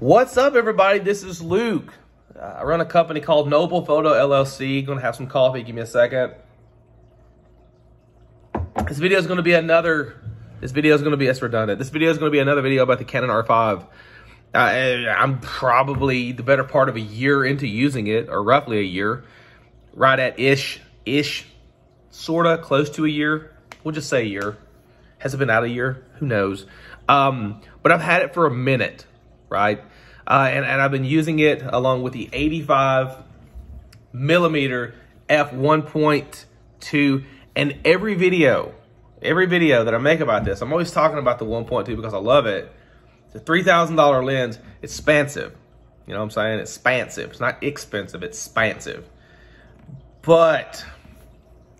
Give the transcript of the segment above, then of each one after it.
What's up, everybody? This is Luke. I run a company called Noble Photo LLC. Gonna have some coffee. Give me a second. This video is gonna be another. This video is gonna be redundant. This video is gonna be another video about the Canon R5. I'm probably the better part of a year into using it, or roughly a year, right at ish, sorta close to a year. We'll just say a year. Has it been out a year? Who knows? But I've had it for a minute, right? And I've been using it along with the 85 millimeter f1.2. And every video that I make about this, I'm always talking about the 1.2 because I love it. It's a $3,000 lens. It's expansive. You know what I'm saying? It's expansive. It's not expensive. It's expansive. But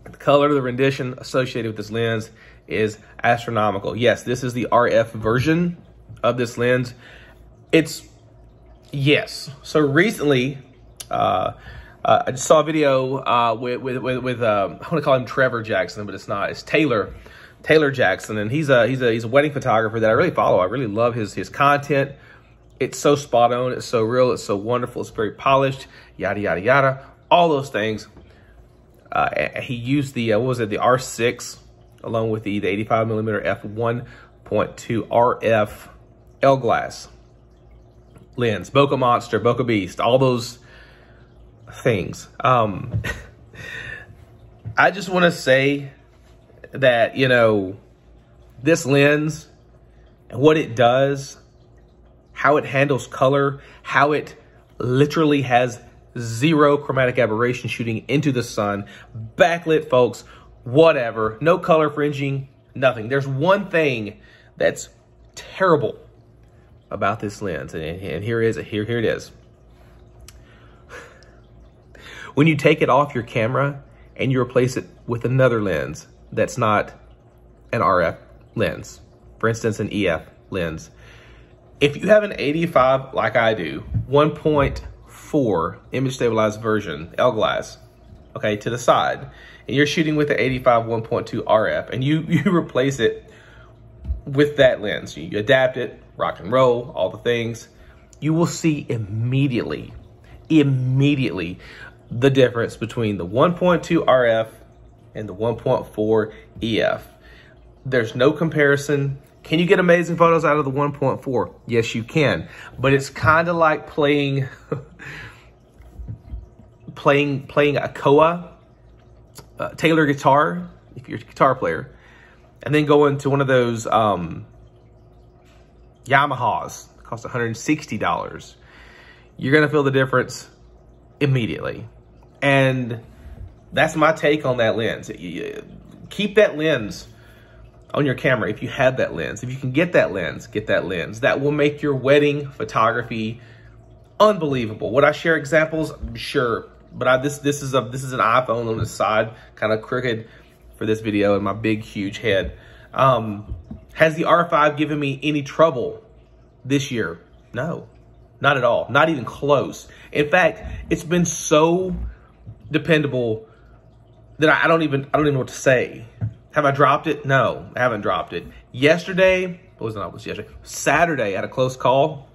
the color of the rendition associated with this lens is astronomical. Yes, this is the RF version of this lens. Yes. So recently, I just saw a video with I want to call him Trevor Jackson, but it's not. It's Taylor Jackson, and he's a wedding photographer that I really follow. I really love his content. It's so spot on. It's so real. It's so wonderful. It's very polished. Yada yada yada. All those things. He used the what was it? The R6 along with the 85 millimeter f1.2 RF L glass lens, Bokeh Monster, Bokeh Beast, all those things. I just want to say that, you know, this lens and what it does, how it handles color, how it literally has zero chromatic aberration shooting into the sun, backlit, folks, whatever, no color fringing, nothing. There's one thing that's terrible about this lens, and here it is. When you take it off your camera and you replace it with another lens that's not an RF lens, for instance, an EF lens, if you have an 85 like I do, 1.4 image stabilized version, L glass, okay, to the side, and you're shooting with the 85 1.2 RF, and you replace it with that lens, you adapt it, rock and roll, all the things, you will see immediately the difference between the 1.2 RF and the 1.4 EF. There's no comparison. Can you get amazing photos out of the 1.4? Yes, you can. But it's kind of like playing a Koa Taylor guitar, if you're a guitar player, and then going to one of those Yamahas, cost $160. You're gonna feel the difference immediately. And that's my take on that lens. Keep that lens on your camera if you have that lens. If you can get that lens, get that lens. That will make your wedding photography unbelievable. Would I share examples? Sure. But this is an iPhone on the side, kind of crooked for this video, and my big, huge head. Has the R5 given me any trouble this year? No, not at all. Not even close. In fact, it's been so dependable that I don't even know what to say. Have I dropped it? No, I haven't dropped it. Yesterday, Saturday, I had a close call.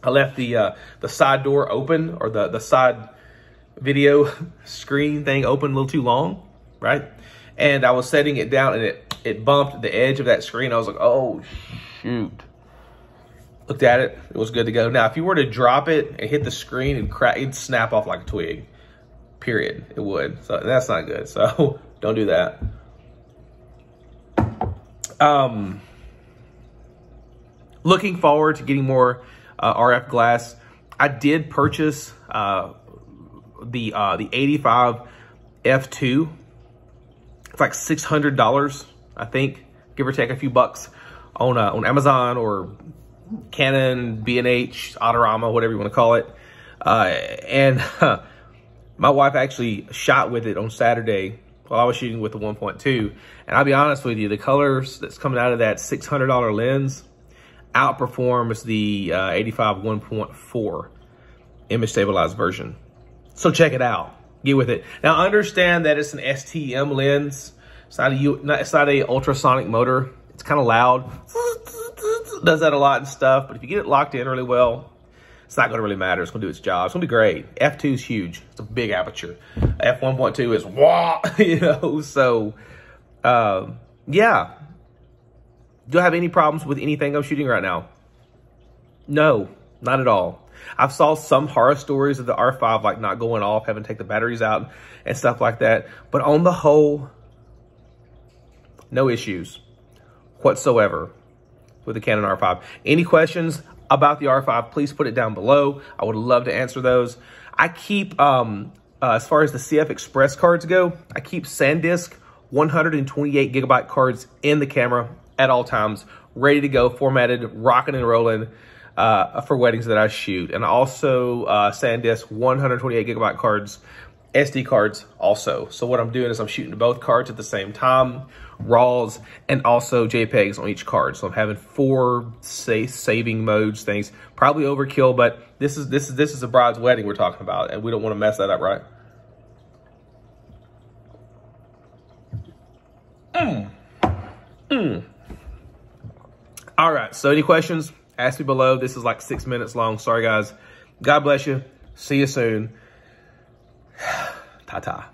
I left the side door open, or the side video screen thing open a little too long, right? And I was setting it down, and it bumped the edge of that screen. I was like, oh, shoot. Looked at it. It was good to go. Now, if you were to drop it and hit the screen and crack, it'd snap off like a twig. Period. It would. So that's not good. So don't do that. Looking forward to getting more RF glass. I did purchase the 85 f2. It's like $600, I think, give or take a few bucks on Amazon or Canon, B&H, Autorama, whatever you want to call it. And my wife actually shot with it on Saturday while I was shooting with the 1.2. And I'll be honest with you, the colors that's coming out of that $600 lens outperforms the 85 1.4 image stabilized version. So check it out. Get with it. Now understand that it's an STM lens. It's not a ultrasonic motor. It's kind of loud. Does that a lot and stuff. But if you get it locked in really well, it's not going to really matter. It's going to do its job. It's going to be great. F2 is huge. It's a big aperture. F1.2 is wah, you know. So, yeah. Do I have any problems with anything I'm shooting right now? No, not at all. I've saw some horror stories of the R5 like not going off, having to take the batteries out and stuff like that. But on the whole, no issues whatsoever with the Canon R5. Any questions about the R5, please put it down below. I would love to answer those. I keep, as far as the CF Express cards go, I keep SanDisk 128 gigabyte cards in the camera at all times, ready to go, formatted, rocking and rolling for weddings that I shoot. And also SanDisk 128 gigabyte cards, SD cards also. So what I'm doing is I'm shooting both cards at the same time, RAWs and also JPEGs on each card. So I'm having 4 saving modes things. Probably overkill, but this is a bride's wedding we're talking about, and we don't want to mess that up, right? All right, so any questions, ask me below. This is like 6 minutes long. Sorry, guys. God bless you. See you soon. Ta-ta.